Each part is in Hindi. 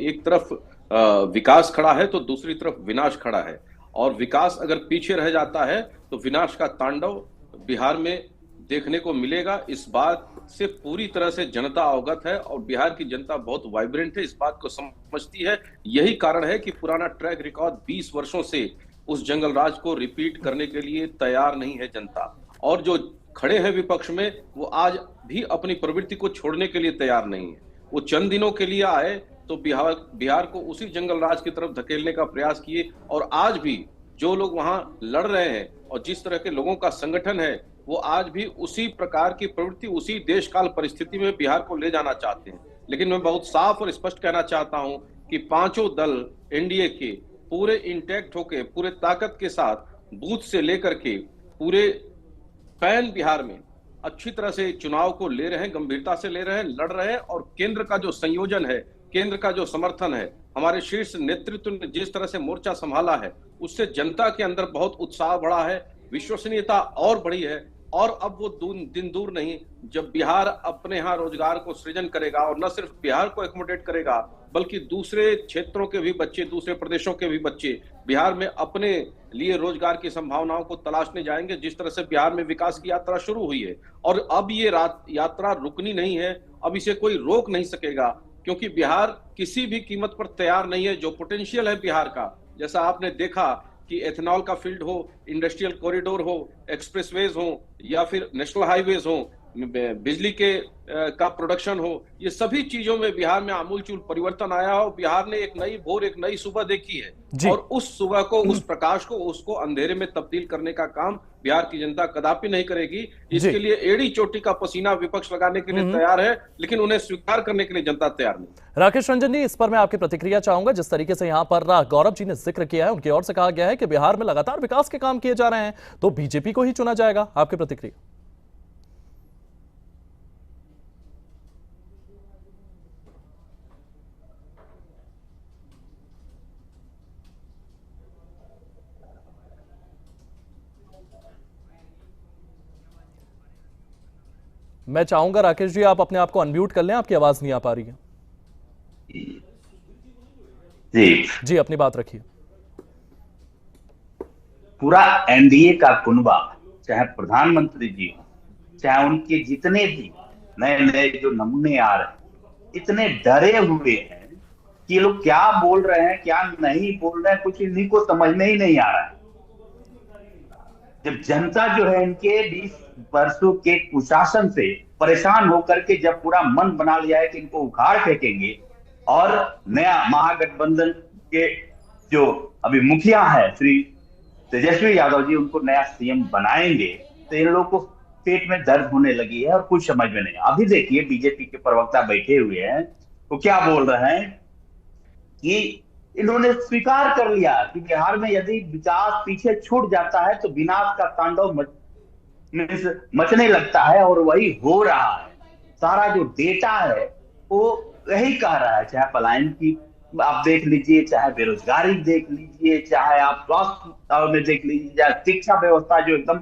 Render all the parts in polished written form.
एक तरफ विकास खड़ा है तो दूसरी तरफ विनाश खड़ा है, और विकास अगर पीछे रह जाता है तो विनाश का तांडव बिहार में देखने को मिलेगा। इस बात से पूरी तरह से जनता अवगत है, और बिहार की जनता बहुत वाइब्रेंट है, इस बात को समझती है। यही कारण है कि पुराना ट्रैक रिकॉर्ड 20 वर्षों से उस जंगल राज को रिपीट करने के लिए तैयार नहीं है जनता। और जो खड़े हैं विपक्ष में, वो आज भी अपनी प्रवृत्ति को छोड़ने के लिए तैयार नहीं है। वो चंद दिनों के लिए आए तो बिहार को उसी जंगल राज की तरफ धकेलने का प्रयास किए, और आज भी जो लोग वहां लड़ रहे हैं और जिस तरह के लोगों का संगठन है, वो आज भी उसी प्रकार की प्रवृत्ति, उसी देश काल परिस्थिति में बिहार को ले जाना चाहते हैं। लेकिन मैं बहुत साफ और स्पष्ट कहना चाहता हूं कि पांचों दल एनडीए के पूरे इंटैक्ट होके, पूरे ताकत के साथ, बूथ से लेकर के पूरे पैन बिहार में अच्छी तरह से चुनाव को ले रहे हैं, गंभीरता से ले रहे हैं, लड़ रहे हैं। और केंद्र का जो संयोजन है, केंद्र का जो समर्थन है, हमारे शीर्ष नेतृत्व ने जिस तरह से मोर्चा संभाला है, उससे जनता के अंदर बहुत उत्साह बढ़ा है, विश्वसनीयता और बढ़ी है। और अब वो दिन दूर नहीं जब बिहार अपने यहाँ रोजगार को सृजन करेगा, और न सिर्फ बिहार को एकोमोडेट करेगा बल्कि दूसरे क्षेत्रों के भी बच्चे, दूसरे प्रदेशों के भी बच्चे बिहार में अपने लिए रोजगार की संभावनाओं को तलाशने जाएंगे। जिस तरह से बिहार में विकास की यात्रा शुरू हुई है, और अब ये यात्रा रुकनी नहीं है, अब इसे कोई रोक नहीं सकेगा, क्योंकि बिहार किसी भी कीमत पर तैयार नहीं है। जो पोटेंशियल है बिहार का, जैसा आपने देखा कि एथेनॉल का फील्ड हो, इंडस्ट्रियल कॉरिडोर हो, एक्सप्रेसवेज हो, या फिर नेशनल हाईवेज हो, बिजली के का प्रोडक्शन हो, ये सभी चीजों में बिहार में आमूलचूल परिवर्तन आया हो। बिहार ने एक नई भोर, एक नई सुबह देखी है, और उस सुबह को, उस प्रकाश को, उसको अंधेरे में तब्दील करने का काम बिहार की जनता कदापि नहीं करेगी। इसके लिए एड़ी चोटी का पसीना विपक्ष लगाने के लिए तैयार है, लेकिन उन्हें स्वीकार करने के लिए जनता तैयार नहीं। राकेश रंजन जी, इस पर मैं आपकी प्रतिक्रिया चाहूंगा। जिस तरीके से यहाँ पर गौरव जी ने जिक्र किया है, उनकी ओर से कहा गया है कि बिहार में लगातार विकास के काम किए जा रहे हैं, तो बीजेपी को ही चुना जाएगा। आपकी प्रतिक्रिया? मैं चाहूंगा राकेश जी, आप अपने आप को अनम्यूट कर लें, आपकी आवाज नहीं आ पा रही है। जी, अपनी बात रखिए। पूरा एनडीए का कुनबा, चाहे प्रधानमंत्री जी हो, चाहे उनके जितने भी नए नए जो नमूने आ रहे हैं, इतने डरे हुए हैं कि ये लोग क्या बोल रहे हैं, क्या नहीं बोल रहे हैं, कुछ इन्हीं को समझ में ही नहीं आ रहा है। जब जनता जो है इनके 20 वर्षों के कुशासन से परेशान होकर के जब पूरा मन बना लिया है कि इनको उखाड़ फेंकेंगे, और नया महागठबंधन के जो अभी मुखिया है श्री तेजस्वी यादव जी, उनको नया सीएम बनाएंगे, तो इन लोगों को पेट में दर्द होने लगी है और कुछ समझ में नहीं। अभी देखिए बीजेपी के प्रवक्ता बैठे हुए हैं, वो क्या बोल रहे हैं कि इन्होंने स्वीकार कर लिया कि बिहार में यदि विकास पीछे छूट जाता है तो विनाश का तांडव मचने लगता है, और वही हो रहा है। सारा जो डेटा है वो यही कह रहा है, चाहे पलायन की आप देख लीजिए, चाहे बेरोजगारी देख लीजिए, चाहे आप स्वास्थ्य में देख लीजिए, चाहे शिक्षा व्यवस्था जो एकदम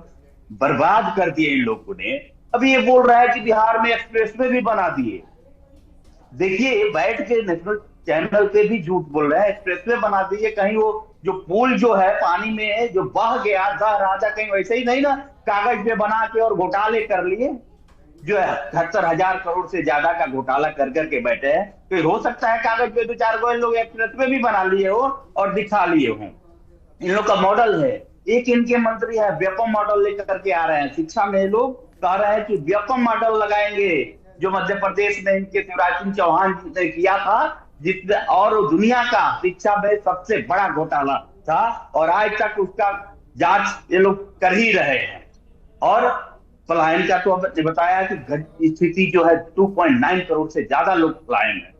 बर्बाद कर दिए इन लोगों ने। अभी ये बोल रहा है कि बिहार में एक्सप्रेसवे भी बना दिए। देखिए, बैठ के नेशनल चैनल पे भी झूठ बोल रहे हैं, एक्सप्रेसवे बना दिए। कहीं वो जो पुल जो है पानी में जो बह गया, दह रहा था, कहीं वैसे ही नहीं ना कागज पे बना के और घोटाले कर लिए, जो है 78,000 करोड़ से ज्यादा का घोटाला कर करके बैठे हैं। तो हो सकता है कागज पे 2-4 गो लोग एक्सप्रेसवे भी बना लिए हो और दिखा लिए हो। इन लोग का मॉडल है, एक इनके मंत्री है व्यापम मॉडल लेकर के आ रहे हैं। शिक्षा में लोग कह रहे हैं कि व्यापम मॉडल लगाएंगे, जो मध्य प्रदेश में इनके शिवराज सिंह चौहान जी ने किया था, जिसमें और दुनिया का शिक्षा में सबसे बड़ा घोटाला था, और आज तक उसका जांच ये लोग कर ही रहे हैं। और पलायन का तो अब बताया कि स्थिति जो है 2.9 करोड़ से ज्यादा लोग पलायन है।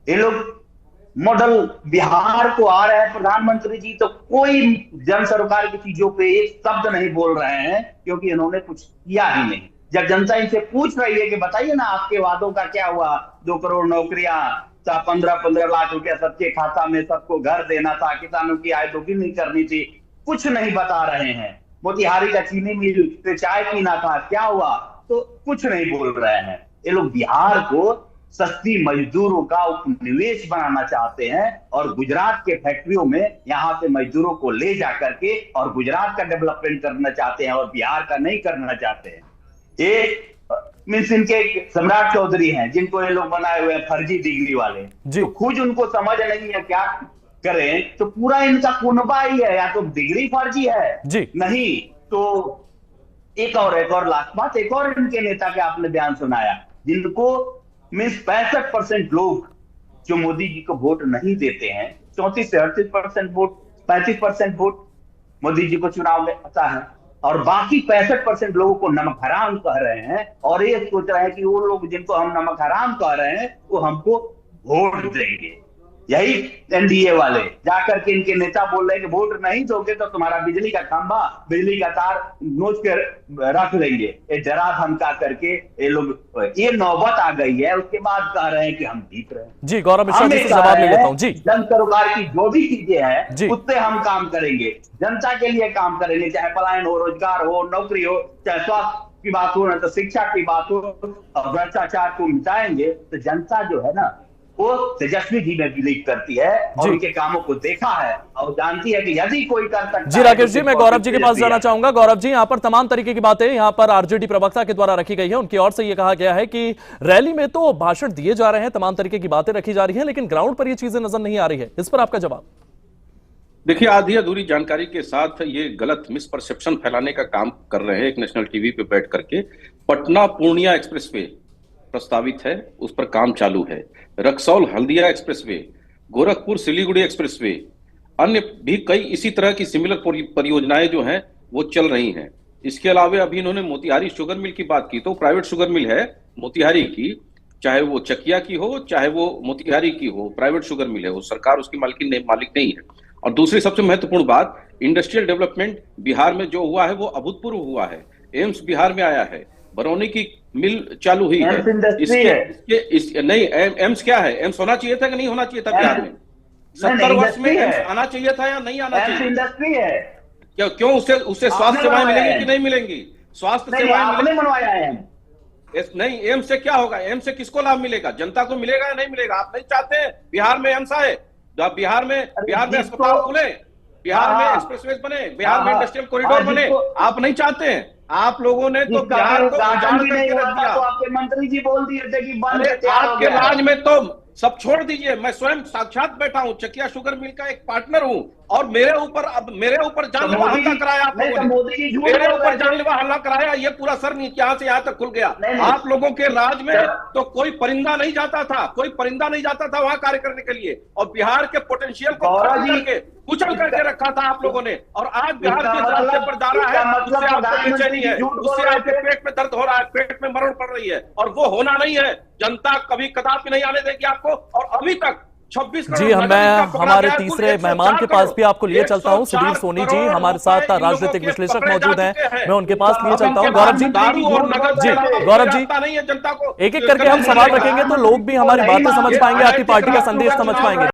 ये लोग मॉडल बिहार को आ रहे हैं प्रधानमंत्री जी, तो कोई जन सरकार की चीजों पे एक शब्द नहीं बोल रहे हैं, क्योंकि इन्होंने कुछ किया ही नहीं। जब जनता इनसे पूछ रही है कि बताइए ना आपके वादों का क्या हुआ, 2 करोड़ नौकरियां, 15-15 लाख रुपया सबके खाता में, सबको घर देना था, किसानों की आय दोगुनी करनी थी, कुछ नहीं बता रहे हैं। मोतिहारी का चीनी मिल से चाय पीना था, क्या हुआ, तो कुछ नहीं बोल रहे हैं। ये लोग बिहार को सस्ती मजदूरों का उपनिवेश बनाना चाहते हैं और गुजरात के फैक्ट्रियों में यहाँ से मजदूरों को ले जा करके और गुजरात का डेवलपमेंट करना चाहते हैं और बिहार का नहीं करना चाहते हैं। ये मीन्स इनके सम्राट चौधरी हैं जिनको ये लोग बनाए हुए हैं फर्जी डिग्री वाले, तो खुद उनको समझ नहीं है क्या करें, तो पूरा इनका कुनबा ही है, या तो डिग्री फर्जी है नहीं तो एक और लास्ट बात, एक और इनके नेता के आपने बयान सुनाया जिनको मीन्स 65% लोग जो मोदी जी को वोट नहीं देते हैं, 34 से 38% वोट, 35% वोट मोदी जी को चुनाव में आता है, और बाकी 65% लोगों को नमक हराम कह रहे हैं, और ये सोच रहे हैं कि वो लोग जिनको हम नमक हराम कह रहे हैं वो हमको वोट देंगे। यही एनडीए वाले जाकर के इनके नेता बोल रहे हैं कि वोट नहीं दोगे तो तुम्हारा बिजली का खंभा, बिजली का तार नोच के रख लेंगे, ये डरा धमका करके ये लोग, ये नौबत आ गई है। उसके बाद कह रहे हैं कि हम जीत रहे हैं। जी गौरव मिश्रा जी से जवाब ले लेता हूं। जी, जन सरोकार की जो भी चीजें हैं उससे हम काम करेंगे, जनता के लिए काम करेंगे, चाहे पलायन हो, रोजगार हो, नौकरी हो, चाहे स्वास्थ्य की बात हो, ना तो शिक्षा की बात हो, और भ्रष्टाचार को मिटाएंगे। तो जनता जो है ना वो तेजस्वी जी में बिलीव करती है और उनके कामों को देखा है और जानती है कि यदि कोई कर सकता है। जी राकेश जी, मैं गौरव जी के पास जाना चाहूंगा। गौरव जी, यहाँ पर तमाम तरीके की बातें यहाँ पर आरजेडी प्रवक्ता के द्वारा रखी गई है। उनकी ओर से ये कहा गया है कि रैली में तो भाषण दिए जा रहे हैं, तमाम तरीके की बातें रखी जा रही है, लेकिन ग्राउंड पर ये चीजें नजर नहीं आ रही है। इस पर आपका जवाब? देखिए, आधी अधूरी जानकारी के साथ ये गलत मिसपरसेप्शन फैलाने का काम कर रहे हैं। एक नेशनल टीवी पे बैठ करके पटना पूर्णिया एक्सप्रेसवे प्रस्तावित है, उस पर काम चालू है। रक्सौल हल्दिया एक्सप्रेसवे, गोरखपुर सिलीगुड़ी एक्सप्रेसवे, अन्य भी कई इसी तरह की सिमिलर परियोजनाएं जो हैं वो चल रही हैं। इसके अलावा अभी इन्होंने मोतिहारी शुगर मिल की बात की, तो प्राइवेट शुगर मिल है मोतिहारी की, चाहे वो चकिया की हो चाहे वो मोतिहारी की हो, प्राइवेट शुगर मिल है, वो सरकार उसकी मालिक नहीं है। और दूसरी सबसे महत्वपूर्ण बात, इंडस्ट्रियल डेवलपमेंट बिहार में जो हुआ है वो अभूतपूर्व हुआ है। एम्स बिहार में आया है, बरौनी की मिल चालू हुई है। नहीं, एम्स क्या है? एम्स होना चाहिए था कि नहीं होना चाहिए था बिहार में? 70 वर्ष में एम्स आना चाहिए था या नहीं आना चाहिए? इंडस्ट्री है। क्यों उससे स्वास्थ्य सेवाएं मिलेंगी कि नहीं मिलेंगी? स्वास्थ्य सेवाएं बनवाया है। नहीं, एम्स से क्या होगा? एम्स से किसको लाभ मिलेगा? जनता को मिलेगा या नहीं मिलेगा? आप नहीं चाहते हैं बिहार में एम्स आए, बिहार में अस्पताल खुले, बिहार में एक्सप्रेसवे बने, बिहार में इंडस्ट्रियल कॉरिडोर बने, आप नहीं चाहते हैं। आप लोगों ने तो बिहार को उजाड़ करके रख दिया। तो आपके मंत्री जी बोल दिए थे कि आपके राज में तो सब छोड़ दीजिए, मैं स्वयं साक्षात बैठा हूं, चकिया शुगर मिल का एक पार्टनर हूं, और मेरे ऊपर जानलेवा हमला कराया आप लोगों ने, मेरे ऊपर जानलेवा हमला कराया। ये पूरा सर नीचे यहाँ से यहाँ तक खुल गया। आप लोगों के राज में तो कोई परिंदा नहीं जाता था वहां कार्य करने के लिए, और बिहार के पोटेंशियल को कुचल करके रखा था आप लोगों ने। और आज बिहार के रास्ते पर जा रहा है, उससे आपको बेचैनी है, उससे आपके पेट में दर्द हो रहा है, पेट में मरण पड़ रही है, और वो होना नहीं है। जनता कभी कदापि नहीं आने देगी आपको। और अभी तक 26 जी, मैं हमारे तीसरे मेहमान के पास भी आपको लिए चलता हूं। सुधीर सोनी जी हमारे साथ राजनीतिक विश्लेषक मौजूद हैं, मैं उनके पास लिए चलता हूं। गौरव जी, एक एक करके हम सवाल रखेंगे तो लोग भी हमारी बातें समझ पाएंगे, आपकी पार्टी का संदेश समझ पाएंगे।